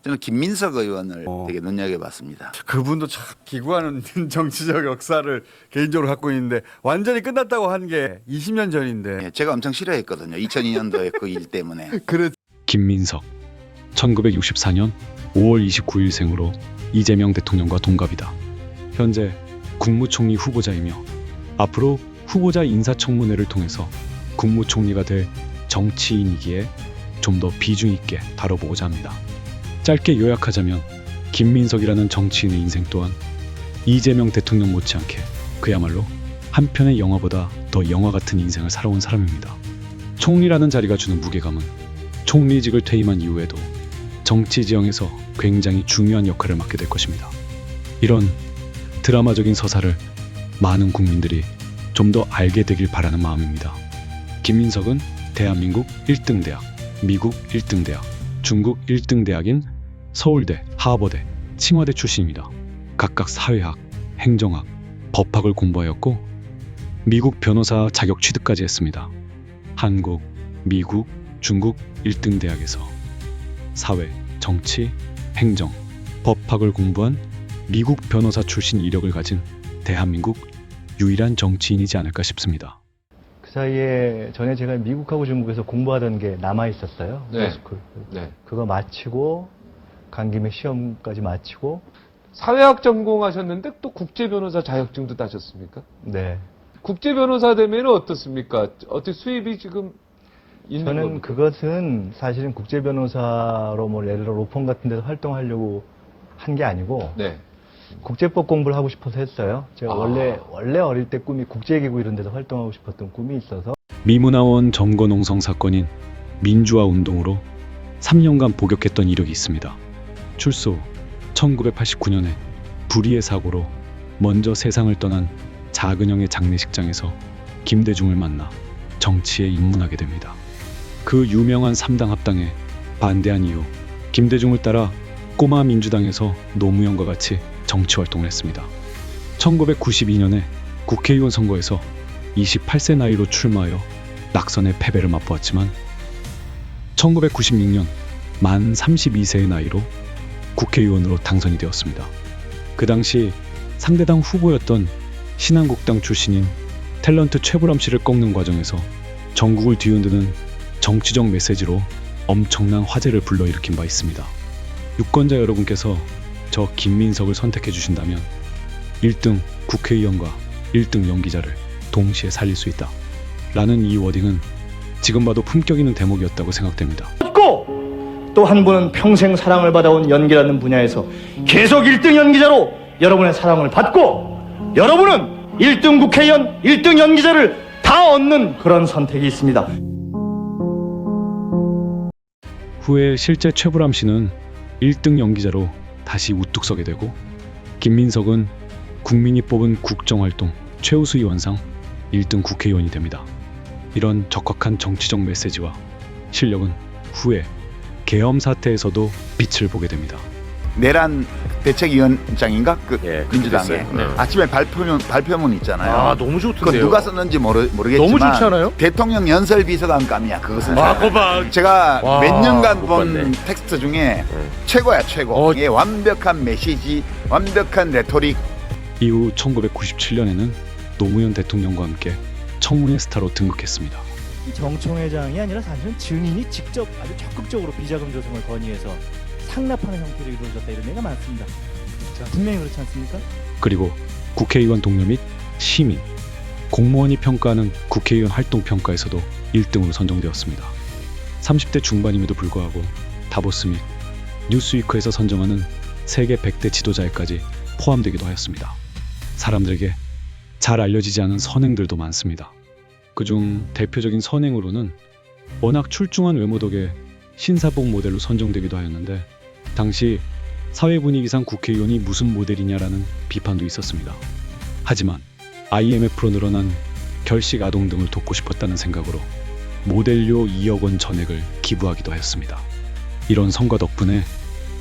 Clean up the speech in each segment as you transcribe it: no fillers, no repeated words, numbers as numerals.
저는 김민석 의원을 되게 눈여겨봤습니다. 그분도 참 기구하는 정치적 역사를 개인적으로 갖고 있는데 완전히 끝났다고 한 게 20년 전인데. 예, 제가 엄청 싫어했거든요. 2002년도에 그 일 때문에. 김민석 1964년 5월 29일 생으로 이재명 대통령과 동갑이다. 현재 국무총리 후보자이며 앞으로 후보자 인사청문회를 통해서 국무총리가 될 정치인이기에 좀 더 비중 있게 다뤄보고자 합니다. 짧게 요약하자면 김민석이라는 정치인의 인생 또한 이재명 대통령 못지않게 그야말로 한 편의 영화보다 더 영화 같은 인생을 살아온 사람입니다. 총리라는 자리가 주는 무게감은 총리직을 퇴임한 이후에도 정치 지형에서 굉장히 중요한 역할을 맡게 될 것입니다. 이런 드라마적인 서사를 많은 국민들이 좀 더 알게 되길 바라는 마음입니다. 김민석은 대한민국 1등 대학, 미국 1등 대학, 중국 1등 대학인 서울대, 하버대, 칭화대 출신입니다. 각각 사회학, 행정학, 법학을 공부하였고 미국 변호사 자격 취득까지 했습니다. 한국, 미국, 중국 1등 대학에서 사회, 정치, 행정, 법학을 공부한 미국 변호사 출신 이력을 가진 대한민국 유일한 정치인이지 않을까 싶습니다. 그 사이에 전에 제가 미국하고 중국에서 공부하던 게 남아 있었어요. 네. 로스쿨. 네. 그거 마치고 간 김에 시험까지 마치고 사회학 전공하셨는데 또 국제 변호사 자격증도 따셨습니까? 네. 국제 변호사 되면 어떻습니까? 어떻게 수입이 지금 있는 저는 겁니까? 그것은 사실은 국제 변호사로 뭐 예를 들어 로펌 같은 데서 활동하려고 한 게 아니고 네. 국제법 공부를 하고 싶어서 했어요. 제가 아. 원래 어릴 때 꿈이 국제기구 이런 데서 활동하고 싶었던 꿈이 있어서 미문화원 점거농성 사건인 민주화 운동으로 3년간 복역했던 이력이 있습니다. 출소 후 1989년에 불의의 사고로 먼저 세상을 떠난 작은형의 장례식장에서 김대중을 만나 정치에 입문하게 됩니다. 그 유명한 3당 합당에 반대한 이후 김대중을 따라 꼬마 민주당에서 노무현과 같이 정치 활동을 했습니다. 1992년에 국회의원 선거에서 28세 나이로 출마하여 낙선의 패배를 맛보았지만 1996년 만 32세의 나이로 국회의원으로 당선이 되었습니다. 그 당시 상대당 후보였던 신한국당 출신인 탤런트 최불암 씨를 꺾는 과정에서 전국을 뒤흔드는 정치적 메시지로 엄청난 화제를 불러일으킨 바 있습니다. 유권자 여러분께서 저 김민석을 선택해 주신다면 1등 국회의원과 1등 연기자를 동시에 살릴 수 있다 라는 이 워딩은 지금 봐도 품격 있는 대목이었다고 생각됩니다. 또 한 분은 평생 사랑을 받아온 연기라는 분야에서 계속 1등 연기자로 여러분의 사랑을 받고 여러분은 1등 국회의원, 1등 연기자를 다 얻는 그런 선택이 있습니다. 후에 실제 최불암 씨는 1등 연기자로 다시 우뚝 서게 되고 김민석은 국민이 뽑은 국정활동 최우수 의원상 1등 국회의원이 됩니다. 이런 적확한 정치적 메시지와 실력은 후에 계엄 사태에서도 빛을 보게 됩니다. 내란 대책위원장인가? 그 민주당에 됐어요. 네. 아침에 발표문 있잖아요. 아 너무 그거 좋던데요. 누가 썼는지 모르겠지만 너무 좋지 않아요? 대통령 연설 비서관감이야. 그것은 아 거봐. 제가 와, 몇 년간 못 본 봤네. 텍스트 중에 최고야 최고. 이게 완벽한 메시지, 완벽한 레토릭. 이후 1997년에는 노무현 대통령과 함께 청문회 스타로 등극했습니다. 정청회장이 아니라 사실은 증인이 직접 아주 적극적으로 비자금 조성을 건의해서 상납하는 형태로 이루어졌다 이런 얘기가 많습니다. 자, 분명히 그렇지 않습니까? 그리고 국회의원 동료 및 시민, 공무원이 평가하는 국회의원 활동 평가에서도 1등으로 선정되었습니다. 30대 중반임에도 불구하고 다보스 및 뉴스위크에서 선정하는 세계 100대 지도자에까지 포함되기도 하였습니다. 사람들에게 잘 알려지지 않은 선행들도 많습니다. 그중 대표적인 선행으로는 워낙 출중한 외모 덕에 신사복 모델로 선정되기도 하였는데 당시 사회 분위기상 국회의원이 무슨 모델이냐라는 비판도 있었습니다. 하지만 IMF로 늘어난 결식 아동 등을 돕고 싶었다는 생각으로 모델료 2억 원 전액을 기부하기도 하였습니다. 이런 성과 덕분에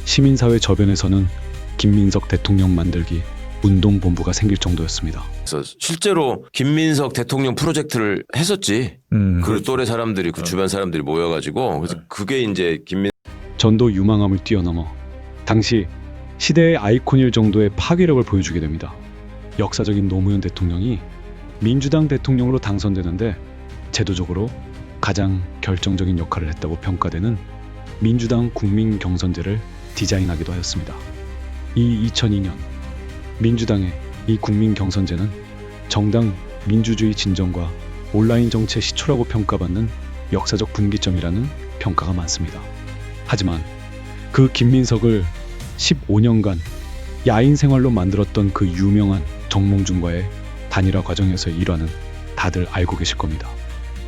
시민사회 저변에서는 김민석 대통령 만들기 운동본부가 생길 정도였습니다. 그래서 실제로 김민석 대통령 프로젝트를 했었지. 그 또래 사람들이 그 주변 사람들이 모여가지고 그래서 그게 이제 전도 유망함을 뛰어넘어 당시 시대의 아이콘일 정도의 파괴력을 보여주게 됩니다. 역사적인 노무현 대통령이 민주당 대통령으로 당선되는데 제도적으로 가장 결정적인 역할을 했다고 평가되는 민주당 국민 경선제를 디자인하기도 하였습니다. 이 2002년 민주당의 이 국민 경선제는 정당 민주주의 진정과 온라인 정치의 시초라고 평가받는 역사적 분기점이라는 평가가 많습니다. 하지만 그 김민석을 15년간 야인 생활로 만들었던 그 유명한 정몽준과의 단일화 과정에서의 일화는 다들 알고 계실 겁니다.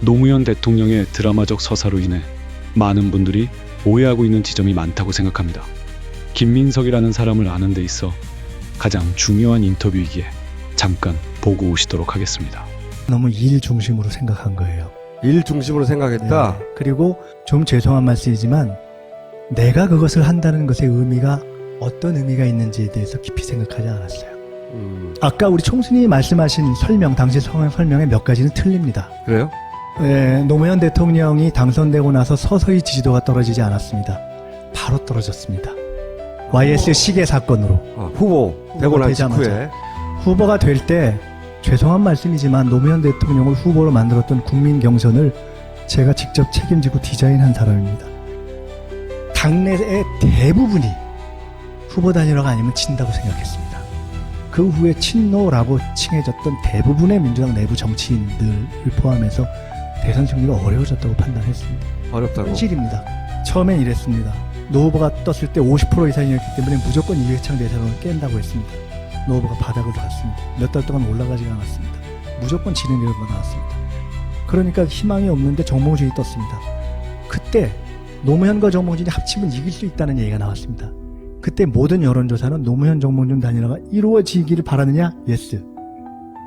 노무현 대통령의 드라마적 서사로 인해 많은 분들이 오해하고 있는 지점이 많다고 생각합니다. 김민석이라는 사람을 아는 데 있어 가장 중요한 인터뷰이기에 잠깐 보고 오시도록 하겠습니다. 너무 일 중심으로 생각한 거예요. 일 중심으로 생각했다. 네. 그리고 좀 죄송한 말씀이지만 내가 그것을 한다는 것의 의미가 어떤 의미가 있는지에 대해서 깊이 생각하지 않았어요. 아까 우리 총수님이 말씀하신 설명, 당시 설명의 몇 가지는 틀립니다. 그래요? 노무현 대통령이 당선되고 나서 서서히 지지도가 떨어지지 않았습니다. 바로 떨어졌습니다. YS 시계 사건으로. 후보 되고 난 되자마자. 직후에. 후보가 될 때 죄송한 말씀이지만 노무현 대통령을 후보로 만들었던 국민 경선을 제가 직접 책임지고 디자인한 사람입니다. 당내의 대부분이 후보 단일화가 아니면 진다고 생각했습니다. 그 후에 친노라고 칭해졌던 대부분의 민주당 내부 정치인들을 포함해서 대선 승리가 어려워졌다고 판단했습니다. 어렵다고. 현실입니다. 처음엔 이랬습니다. 노 후보가 떴을 때 50% 이상이었기 때문에 무조건 이회창 대선을 깬다고 했습니다. 노 후보가 바닥을 갔습니다. 몇 달 동안 올라가지 않았습니다. 무조건 지는 결과가 나왔습니다. 그러니까 희망이 없는데 정몽준이 떴습니다. 그때 노무현과 정몽준이 합치면 이길 수 있다는 얘기가 나왔습니다. 그때 모든 여론조사는 노무현 정몽준 단일화가 이루어지기를 바라느냐? 예스.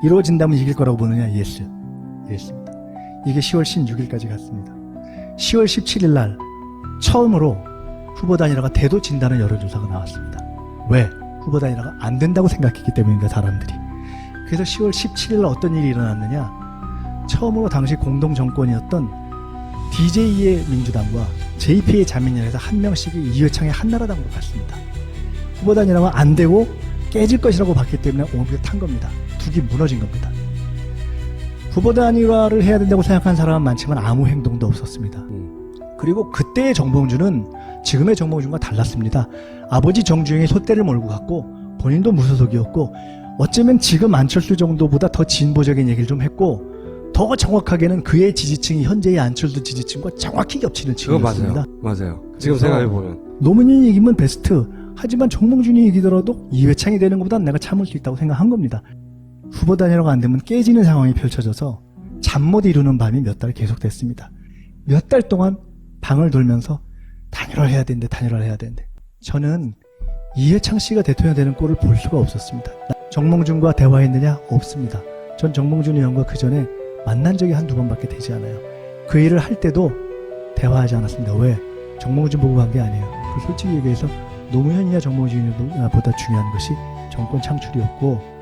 이루어진다면 이길 거라고 보느냐? 예스. 이랬습니다. 이게 10월 16일까지 갔습니다. 10월 17일 날 처음으로 후보 단일화가 돼도 진다는 여론조사가 나왔습니다. 왜? 후보 단일화가 안 된다고 생각했기 때문입니다. 사람들이. 그래서 10월 17일 날 어떤 일이 일어났느냐? 처음으로 당시 공동 정권이었던 DJ의 민주당과 JP의 자민련에서 한 명씩이 이회창의 한나라당으로 갔습니다. 후보 단일화가 안 되고 깨질 것이라고 봤기 때문에 오히려 탄 겁니다. 둑이 무너진 겁니다. 후보 단일화를 해야 된다고 생각한 사람은 많지만 아무 행동도 없었습니다. 그리고 그때의 정봉준은 지금의 정봉준과 달랐습니다. 아버지 정주영이 솥대를 몰고 갔고 본인도 무소속이었고 어쩌면 지금 안철수 정도보다 더 진보적인 얘기를 좀 했고 더 정확하게는 그의 지지층이 현재의 안철수 지지층과 정확히 겹치는 층이었습니다. 맞아요. 지금 생각해보면. 노무현이 이기면 베스트. 하지만 정몽준이 이기더라도 이회창이 되는 것보다 내가 참을 수 있다고 생각한 겁니다. 후보 단일화가 안 되면 깨지는 상황이 펼쳐져서 잠 못 이루는 밤이 몇 달 계속됐습니다. 몇 달 동안 방을 돌면서 단일화를 해야 되는데 단일화를 해야 되는데 저는 이회창 씨가 대통령 되는 꼴을 볼 수가 없었습니다. 정몽준과 대화했느냐? 없습니다. 전 정몽준 의원과 그 전에 만난 적이 한두 번밖에 되지 않아요. 그 일을 할 때도 대화하지 않았습니다. 왜? 정몽준 보고 간 게 아니에요. 그 솔직히 얘기해서 노무현이나 정몽준보다 중요한 것이 정권 창출이었고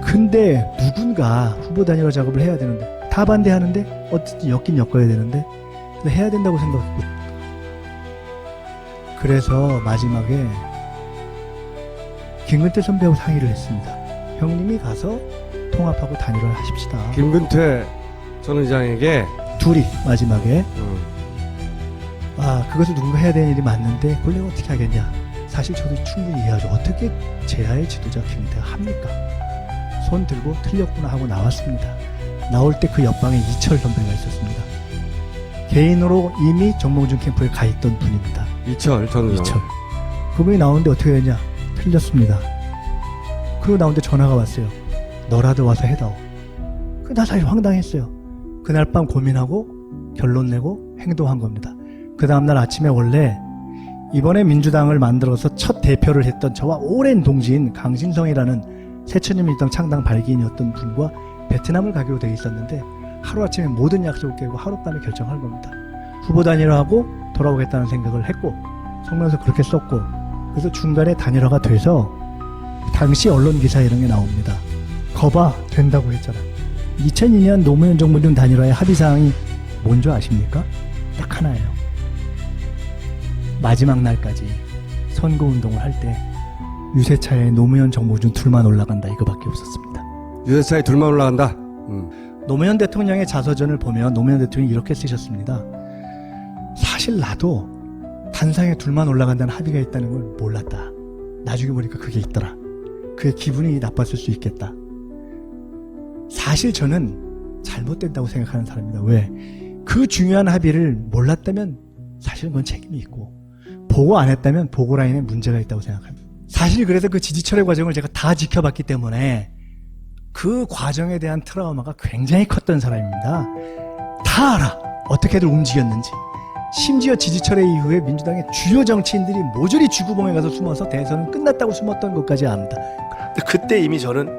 근데 누군가 후보 단일화 작업을 해야 되는데 다 반대하는데 어쨌든 엮긴 엮어야 되는데 해야 된다고 생각했고 그래서 마지막에 김근태 선배하고 상의를 했습니다. 형님이 가서 통합하고 단일화를 하십시다. 김근태 전 의장에게 둘이 마지막에 그것을 누군가 해야 되는 일이 맞는데 그걸 내가 어떻게 하겠냐. 사실 저도 충분히 이해하죠. 어떻게 제야의 지도자 김근태가 합니까? 손 들고 틀렸구나 하고 나왔습니다. 나올 때 그 옆방에 이철 선배가 있었습니다. 개인으로 이미 정몽준 캠프에 가 있던 분입니다. 이철 전 의장. 이철. 그분이 나오는데 어떻게 되냐? 틀렸습니다. 그리고 나오는데 전화가 왔어요. 너라도 와서 해다오. 나 사실 황당했어요. 그날 밤 고민하고 결론 내고 행동한 겁니다. 그 다음날 아침에 원래 이번에 민주당을 만들어서 첫 대표를 했던 저와 오랜 동지인 강신성이라는 새천년민주당 창당 발기인이었던 분과 베트남을 가기로 돼 있었는데 하루아침에 모든 약속을 깨고 하룻밤에 결정한 겁니다. 후보 단일화하고 돌아오겠다는 생각을 했고 성명서 그렇게 썼고 그래서 중간에 단일화가 돼서 당시 언론 기사 이런 게 나옵니다. 거봐 된다고 했잖아. 2002년 노무현 정몽준 단일화의 합의사항이 뭔지 아십니까? 딱 하나예요. 마지막 날까지 선거운동을 할 때 유세차에 노무현 정모준 둘만 올라간다 이거밖에 없었습니다. 유세차에 둘만 올라간다. 노무현 대통령의 자서전을 보면 노무현 대통령이 이렇게 쓰셨습니다. 사실 나도 단상에 둘만 올라간다는 합의가 있다는 걸 몰랐다. 나중에 보니까 그게 있더라. 그의 기분이 나빴을 수 있겠다. 사실 저는 잘못된다고 생각하는 사람입니다. 왜? 그 중요한 합의를 몰랐다면 사실은 그건 책임이 있고, 보고 안 했다면 보고 라인에 문제가 있다고 생각합니다. 사실 그래서 그 지지철회 과정을 제가 다 지켜봤기 때문에 그 과정에 대한 트라우마가 굉장히 컸던 사람입니다. 다 알아. 어떻게들 움직였는지. 심지어 지지철회 이후에 민주당의 주요 정치인들이 모조리 쥐구멍에 가서 숨어서 대선은 끝났다고 숨었던 것까지 압니다. 근데 그때 이미 저는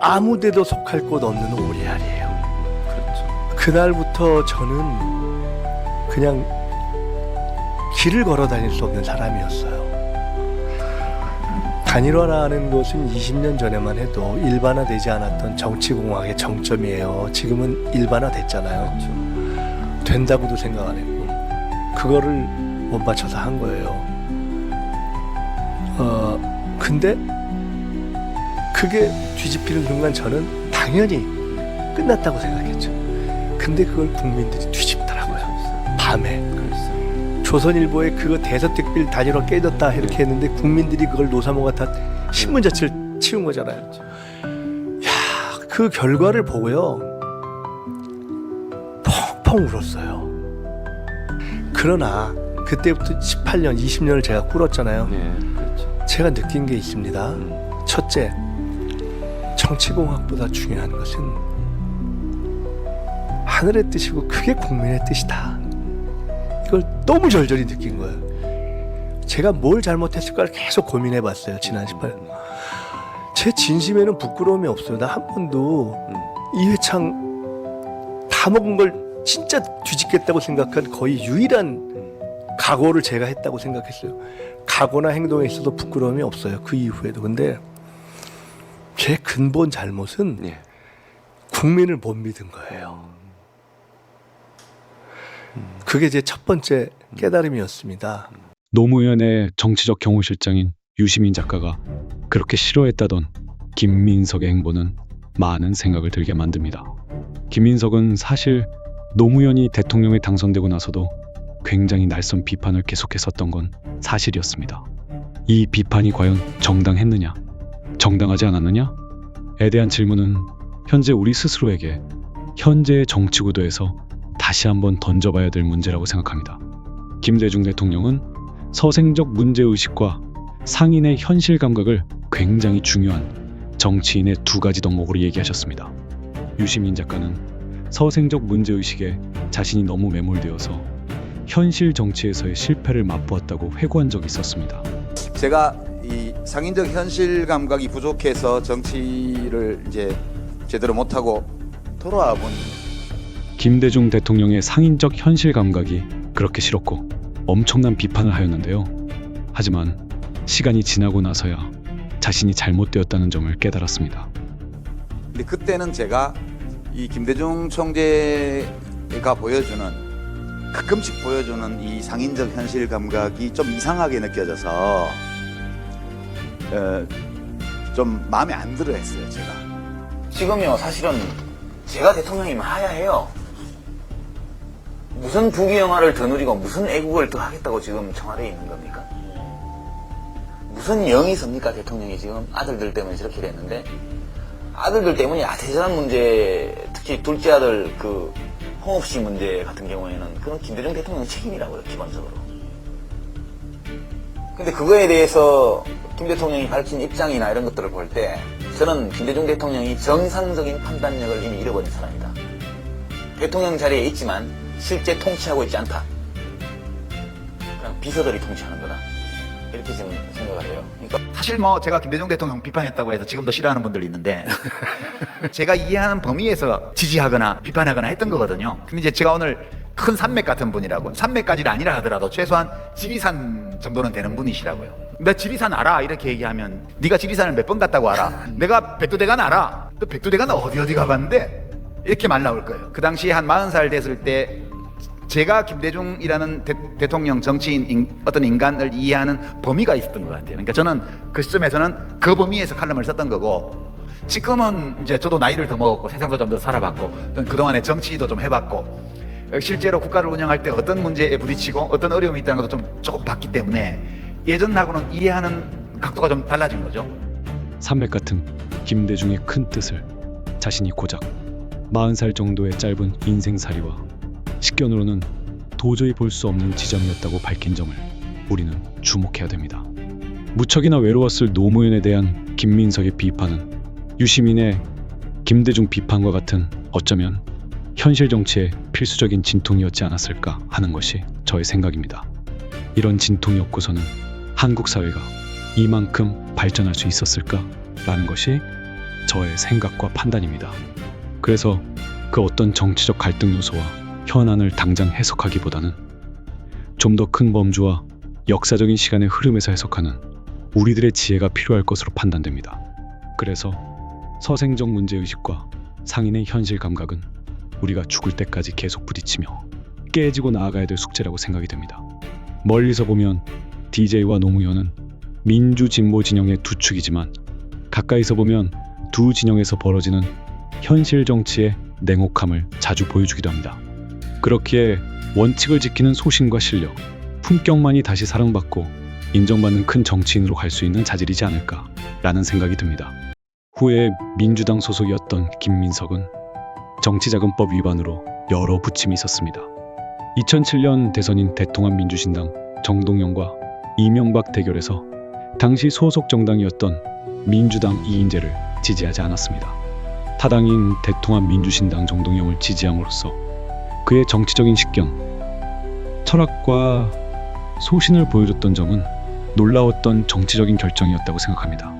아무데도 속할 곳 없는 오리알이에요. 그렇죠. 그날부터 저는 그냥 길을 걸어 다닐 수 없는 사람이었어요. 단일화라는 것은 20년 전에만 해도 일반화되지 않았던 정치공학의 정점이에요. 지금은 일반화됐잖아요. 그렇죠. 된다고도 생각 안 했고 그거를 못 맞춰서 한 거예요. 근데 그게 뒤집히는 순간 저는 당연히 끝났다고 생각했죠. 근데 그걸 국민들이 뒤집더라고요. 밤에. 조선일보에 그거 대서특필 단일화 깨졌다 이렇게 했는데 국민들이 그걸 노사모가 다 신문자체를 치운 거잖아요. 야, 그 결과를 보고요 펑펑 울었어요. 그러나 그때부터 18년, 20년을 제가 꿇었잖아요. 제가 느낀 게 있습니다. 첫째, 정치공학보다 중요한 것은 하늘의 뜻이고 그게 국민의 뜻이다. 이걸 너무 절절히 느낀 거예요. 제가 뭘 잘못했을까를 계속 고민해봤어요. 지난 18년. 제 진심에는 부끄러움이 없어요. 나 한 번도 이회창 다 먹은 걸 진짜 뒤집겠다고 생각한 거의 유일한 각오를 제가 했다고 생각했어요. 각오나 행동에 있어서 부끄러움이 없어요. 그 이후에도. 근데 제 근본 잘못은 국민을 못 믿은 거예요. 그게 제 첫 번째 깨달음이었습니다. 노무현의 정치적 경호실장인 유시민 작가가 그렇게 싫어했다던 김민석의 행보는 많은 생각을 들게 만듭니다. 김민석은 사실 노무현이 대통령에 당선되고 나서도 굉장히 날선 비판을 계속했었던 건 사실이었습니다. 이 비판이 과연 정당했느냐, 정당하지 않았느냐에 대한 질문은 현재 우리 스스로에게 현재의 정치 구도에서 다시 한번 던져봐야 될 문제라고 생각합니다. 김대중 대통령은 서생적 문제의식과 상인의 현실 감각을 굉장히 중요한 정치인의 두 가지 덕목으로 얘기하셨습니다. 유시민 작가는 서생적 문제의식에 자신이 너무 매몰되어서 현실 정치에서의 실패를 맛보았다고 회고한 적이 있었습니다. 제가 이 상인적 현실 감각이 부족해서 정치를 이제 제대로 못하고 돌아와 보니 김대중 대통령의 상인적 현실 감각이 그렇게 싫었고 엄청난 비판을 하였는데요. 하지만 시간이 지나고 나서야 자신이 잘못되었다는 점을 깨달았습니다. 근데 그때는 제가 이 김대중 총재가 보여주는 가끔씩 보여주는 이 상인적 현실 감각이 좀 이상하게 느껴져서 좀 마음에 안 들어 했어요. 제가 지금요 사실은 제가 대통령이면 하야 해요. 무슨 부귀영화를 더 누리고 무슨 애국을 더 하겠다고 지금 청와대에 있는 겁니까? 무슨 영이 있습니까? 대통령이 지금 아들들 때문에 저렇게 됐는데 아들들 때문에 대단한 문제, 특히 둘째 아들 그 홍업 씨 문제 같은 경우에는 그건 김대중 대통령 책임이라고요, 기본적으로. 근데 그거에 대해서 김 대통령이 밝힌 입장이나 이런 것들을 볼 때 저는 김대중 대통령이 정상적인 판단력을 이미 잃어버린 사람이다. 대통령 자리에 있지만 실제 통치하고 있지 않다. 그냥 비서들이 통치하는 거다. 이렇게 지금 생각을 해요. 그러니까 사실 뭐 제가 김대중 대통령 비판했다고 해서 지금도 싫어하는 분들이 있는데 제가 이해하는 범위에서 지지하거나 비판하거나 했던 거거든요. 근데 이제 제가 오늘 큰 산맥 같은 분이라고, 산맥까지는 아니라 하더라도 최소한 지리산 정도는 되는 분이시라고요. 나 지리산 알아 이렇게 얘기하면 네가 지리산을 몇 번 갔다고 알아? 내가 백두대간 알아? 너 백두대간 어디 가봤는데? 이렇게 말 나올 거예요. 그 당시 한 40살 됐을 때 제가 김대중이라는 대통령 정치인 어떤 인간을 이해하는 범위가 있었던 것 같아요. 그러니까 저는 그 시점에서는 그 범위에서 칼럼을 썼던 거고, 지금은 이제 저도 나이를 더 먹었고 세상도 좀 더 살아봤고 그동안에 정치도 좀 해봤고 실제로 국가를 운영할 때 어떤 문제에 부딪히고 어떤 어려움이 있다는 것도 조금 봤기 때문에 예전하고는 이해하는 각도가 좀 달라진 거죠. 산맥 같은 김대중의 큰 뜻을 자신이 고작 40살 정도의 짧은 인생살이와 식견으로는 도저히 볼 수 없는 지점이었다고 밝힌 점을 우리는 주목해야 됩니다. 무척이나 외로웠을 노무현에 대한 김민석의 비판은 유시민의 김대중 비판과 같은 어쩌면 현실 정치의 필수적인 진통이었지 않았을까 하는 것이 저의 생각입니다. 이런 진통이 없고서는 한국 사회가 이만큼 발전할 수 있었을까라는 것이 저의 생각과 판단입니다. 그래서 그 어떤 정치적 갈등 요소와 현안을 당장 해석하기보다는 좀 더 큰 범주와 역사적인 시간의 흐름에서 해석하는 우리들의 지혜가 필요할 것으로 판단됩니다. 그래서 서생적 문제의식과 상인의 현실 감각은 우리가 죽을 때까지 계속 부딪히며 깨지고 나아가야 될 숙제라고 생각이 됩니다. 멀리서 보면 DJ와 노무현은 민주 진보 진영의 두 축이지만 가까이서 보면 두 진영에서 벌어지는 현실 정치의 냉혹함을 자주 보여주기도 합니다. 그렇기에 원칙을 지키는 소신과 실력, 품격만이 다시 사랑받고 인정받는 큰 정치인으로 갈 수 있는 자질이지 않을까라는 생각이 듭니다. 후에 민주당 소속이었던 김민석은 정치자금법 위반으로 여러 부침이 있었습니다. 2007년 대선인 대통합민주신당 정동영과 이명박 대결에서 당시 소속 정당이었던 민주당 이인재를 지지하지 않았습니다. 타당인 대통합민주신당 정동영을 지지함으로써 그의 정치적인 식견, 철학과 소신을 보여줬던 점은 놀라웠던 정치적인 결정이었다고 생각합니다.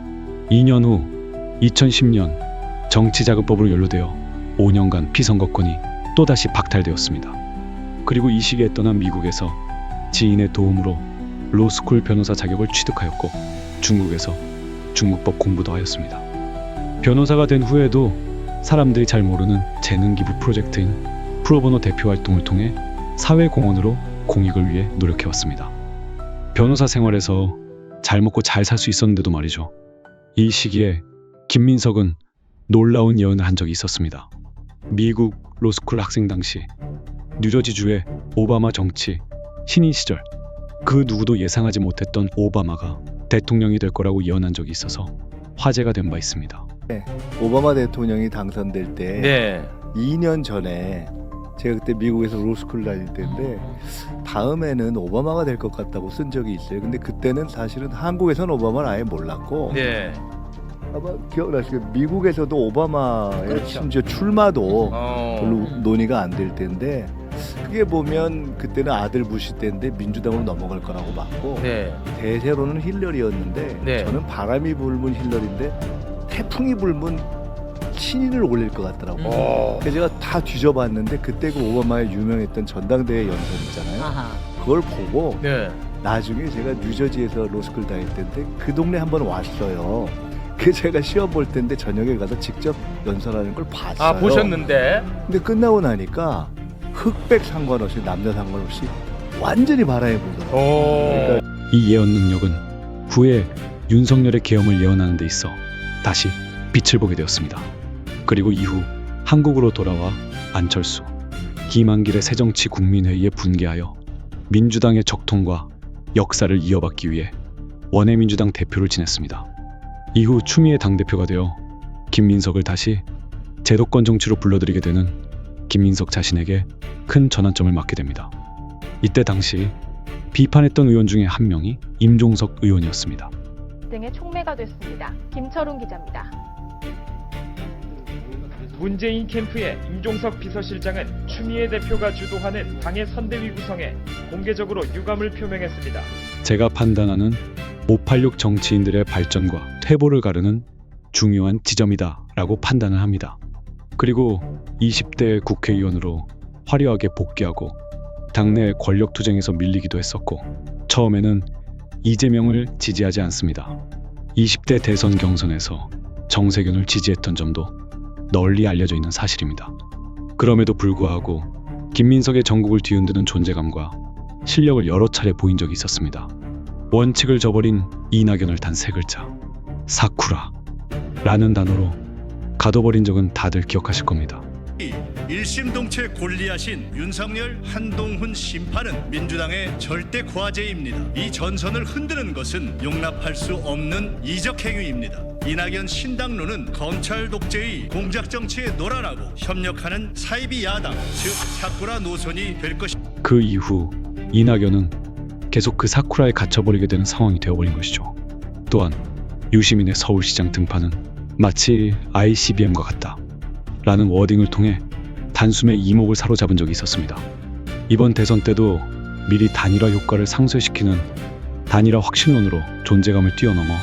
2년 후 2010년 정치자금법으로 연루되어 5년간 피선거권이 또다시 박탈되었습니다. 그리고 이 시기에 떠난 미국에서 지인의 도움으로 로스쿨 변호사 자격을 취득하였고 중국에서 중국법 공부도 하였습니다. 변호사가 된 후에도 사람들이 잘 모르는 재능 기부 프로젝트인 프로보노 대표 활동을 통해 사회 공헌으로 공익을 위해 노력해왔습니다. 변호사 생활에서 잘 먹고 잘 살 수 있었는데도 말이죠. 이 시기에 김민석은 놀라운 예언을 한 적이 있었습니다. 미국 로스쿨 학생 당시 뉴저지주의 오바마 정치 신인 시절 그 누구도 예상하지 못했던 오바마가 대통령이 될 거라고 예언한 적이 있어서 화제가 된 바 있습니다. 오바마 대통령이 당선될 때 네. 2년 전에 제가 그때 미국에서 로스쿨 다닐 때인데 다음에는 오바마가 될 것 같다고 쓴 적이 있어요. 근데 그때는 사실은 한국에서는 오바마를 아예 몰랐고 네. 아마 기억나시죠? 미국에서도 오바마의 심지어 출마도 별로 논의가 안 될 텐데 그게 보면 그때는 아들 부시 때인데 민주당으로 넘어갈 거라고 봤고 네. 대세로는 힐러리였는데 네. 저는 바람이 불면 힐러리인데 태풍이 불면 신인을 올릴 것 같더라고요. 그래서 제가 다 뒤져봤는데 그때 그 오바마의 유명했던 전당대회 연설 있잖아요. 그걸 보고 네. 나중에 제가 뉴저지에서 로스쿨 다닐 때인데 그 동네 한번 왔어요. 그 제가 시험 볼 때인데 저녁에 가서 직접 연설하는 걸 봤어요. 아, 보셨는데? 근데 끝나고 나니까 흑백 상관없이 남녀 상관없이 완전히 바람이 불더라고요. 그러니까 이 예언 능력은 후에 윤석열의 계엄을 예언하는 데 있어 다시 빛을 보게 되었습니다. 그리고 이후 한국으로 돌아와 안철수, 김한길의 새정치국민회의에 분개하여 민주당의 적통과 역사를 이어받기 위해 원외민주당 대표를 지냈습니다. 이후 추미애 당대표가 되어 김민석을 다시 제도권 정치로 불러들이게 되는 김민석 자신에게 큰 전환점을 맞게 됩니다. 이때 당시 비판했던 의원 중에 한 명이 임종석 의원이었습니다. 등의 촉매가 됐습니다. 김철웅 기자입니다. 문재인 캠프의 임종석 비서실장은 추미애 대표가 주도하는 당의 선대위 구성에 공개적으로 유감을 표명했습니다. 제가 판단하는 586 정치인들의 발전과 퇴보를 가르는 중요한 지점이다라고 판단을 합니다. 그리고 20대 국회의원으로 화려하게 복귀하고 당내 권력투쟁에서 밀리기도 했었고 처음에는 이재명을 지지하지 않습니다. 20대 대선 경선에서 정세균을 지지했던 점도 널리 알려져 있는 사실입니다. 그럼에도 불구하고 김민석의 전국을 뒤흔드는 존재감과 실력을 여러 차례 보인 적이 있었습니다. 원칙을 저버린 이낙연을 단 세 글자, 사쿠라라는 단어로 가둬버린 적은 다들 기억하실 겁니다. 일심동체 골리앗인 윤석열, 한동훈 심판은 민주당의 절대 과제입니다. 이 전선을 흔드는 것은 용납할 수 없는 이적 행위입니다. 이낙연 신당론은 검찰 독재의 공작 정치에 놀아나고 협력하는 사이비 야당, 즉 사쿠라 노선이 될 것입니다. 그 이후 이낙연은 계속 그 사쿠라에 갇혀버리게 되는 상황이 되어버린 것이죠. 또한 유시민의 서울시장 등판은 마치 ICBM과 같다 라는 워딩을 통해 단숨에 이목을 사로잡은 적이 있었습니다. 이번 대선 때도 미리 단일화 효과를 상쇄시키는 단일화 확신론으로 존재감을 뛰어넘어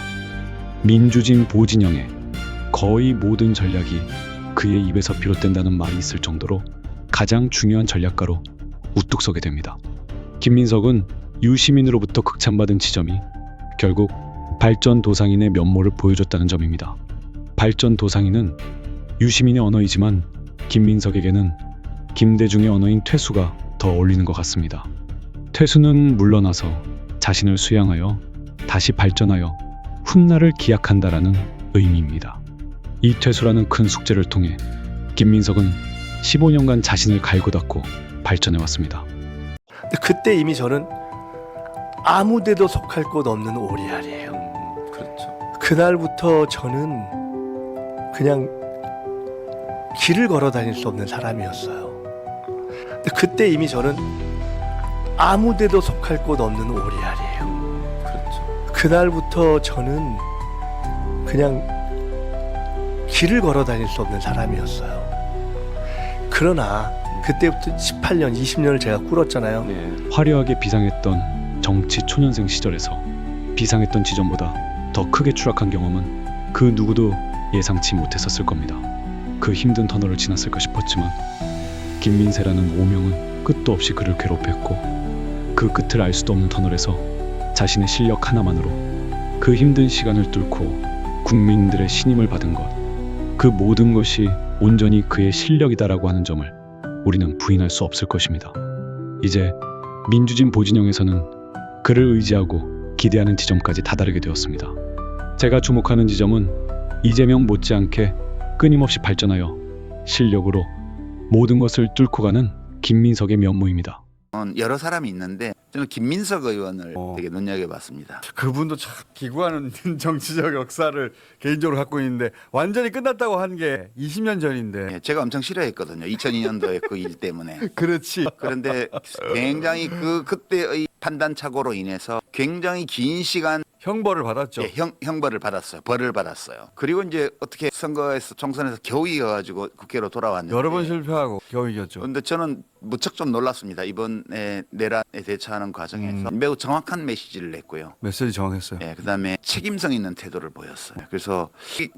민주진 보진영의 거의 모든 전략이 그의 입에서 비롯된다는 말이 있을 정도로 가장 중요한 전략가로 우뚝 서게 됩니다. 김민석은 유시민으로부터 극찬받은 지점이 결국 발전도상인의 면모를 보여줬다는 점입니다. 발전도상인은 유시민의 언어이지만 김민석에게는 김대중의 언어인 퇴수가 더 어울리는 것 같습니다. 퇴수는 물러나서 자신을 수양하여 다시 발전하여 훗날을 기약한다라는 의미입니다. 이 퇴수라는 큰 숙제를 통해 김민석은 15년간 자신을 갈고 닦고 발전해왔습니다. 그때 이미 저는 아무데도 속할 곳 없는 오리알이에요. 그렇죠. 그날부터 저는 그냥 길을 걸어 다닐 수 없는 사람이었어요. 근데 그때 이미 저는 아무데도 속할 곳 없는 오리알이에요. 그렇죠. 그날부터 저는 그냥 길을 걸어 다닐 수 없는 사람이었어요. 그러나 그때부터 18년, 20년을 제가 꿇었잖아요. 화려하게 비상했던 정치 초년생 시절에서 비상했던 지점보다 더 크게 추락한 경험은 그 누구도 예상치 못했었을 겁니다. 그 힘든 터널을 지났을까 싶었지만 김민세라는 오명은 끝도 없이 그를 괴롭혔고 그 끝을 알 수도 없는 터널에서 자신의 실력 하나만으로 그 힘든 시간을 뚫고 국민들의 신임을 받은 것, 그 모든 것이 온전히 그의 실력이다라고 하는 점을 우리는 부인할 수 없을 것입니다. 이제 민주진 보진영에서는 그를 의지하고 기대하는 지점까지 다다르게 되었습니다. 제가 주목하는 지점은 이재명 못지않게 끊임없이 발전하여 실력으로 모든 것을 뚫고 가는 김민석의 면모입니다. 여러 사람이 있는데 저는 김민석 의원을 되게 눈여겨봤습니다. 그분도 참 기구하는 정치적 역사를 개인적으로 갖고 있는데 완전히 끝났다고 한 게 20년 전인데. 예, 제가 엄청 싫어했거든요. 2002년도에 그 일 때문에. 그렇지. 그런데 굉장히 그때의 판단착오로 인해서 굉장히 긴 시간 형벌을 받았죠. 예, 형벌을 받았어요. 벌을 받았어요. 그리고 이제 어떻게 선거에서 총선에서 겨우 이겨가지고 국회로 돌아왔는데 여러 번 실패하고 겨우 이겼죠. 그런데 저는 무척 좀 놀랐습니다. 이번에 내란에 대처하는 과정에서 매우 정확한 메시지를 냈고요. 메시지 정확했어요. 예, 그다음에 책임성 있는 태도를 보였어요. 그래서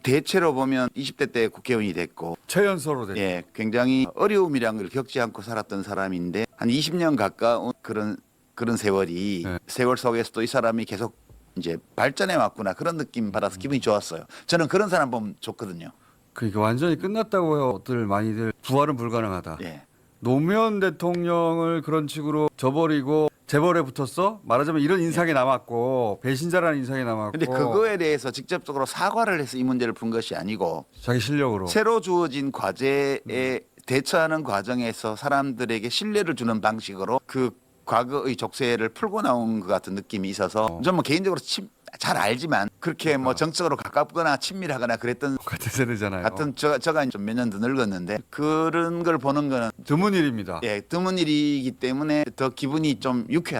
대체로 보면 20대 때 국회의원이 됐고 최연소로 됐죠. 예, 굉장히 어려움이란 걸 겪지 않고 살았던 사람인데 한 20년 가까운 그런 세월이 세월 속에서도 이 사람이 계속 이제 발전해 왔구나 그런 느낌 받아서 기분이 좋았어요. 저는 그런 사람 보면 좋거든요. 그러니까 완전히 끝났다고 해요들 많이들 부활은 불가능하다. 예. 노무현 대통령을 그런 식으로 저버리고 재벌에 붙었어? 말하자면 이런 인상이 남았고 배신자라는 인상이 남았고. 근데 그거에 대해서 직접적으로 사과를 해서 이 문제를 푼 것이 아니고 자기 실력으로 새로 주어진 과제에 대처하는 과정에서 사람들에게 신뢰를 주는 방식으로 그 과거의 족쇄를 풀고 나온 것 같은 느낌이 있어서 저는 뭐 개인적으로 잘 알지만 그렇게 뭐 정적으로 가깝거나 친밀하거나 그랬던 같은 세대잖아요. 같은 저가 좀 몇 년 더 늙었는데 그런 걸 보는 거는 드문 일입니다. 예, 드문 일이기 때문에 더 기분이 좀 유쾌하죠.